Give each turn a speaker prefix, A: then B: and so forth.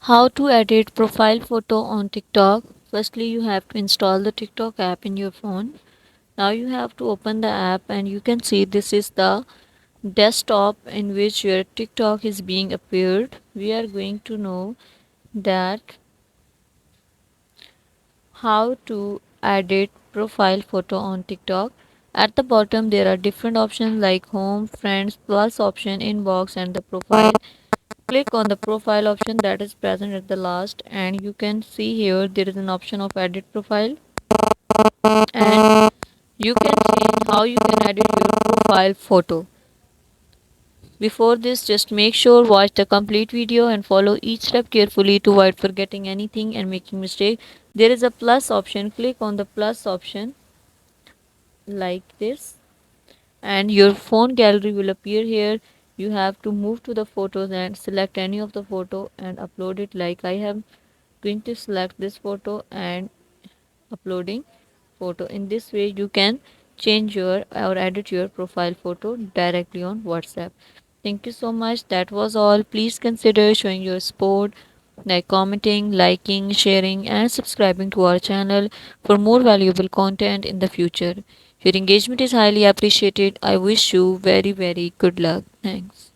A: How to edit profile photo on TikTok. Firstly, you have to install the TikTok app in your phone. Now you have to open the app and you can see this is the desktop in which your TikTok is being appeared. We are going to know that how to edit profile photo on TikTok. At the bottom there are different options like home, friends, plus option, inbox and the profile. Click on the profile option that is present at the last and you can see here there is an option of edit profile and you can change how you can edit your profile photo. Before this, just make sure watch the complete video and follow each step carefully to avoid forgetting anything and making mistake. There is a plus option. Click on the plus option like this and your phone gallery will appear here. You have to move to the photos and select any of the photo and upload it. Like I am going to select this photo and uploading photo. In this way you can change your or edit your profile photo directly on WhatsApp. Thank you so much. That was all. Please consider showing your support like commenting, liking, sharing and subscribing to our channel for more valuable content in the future. Your engagement is highly appreciated. I wish you very good luck. Thanks.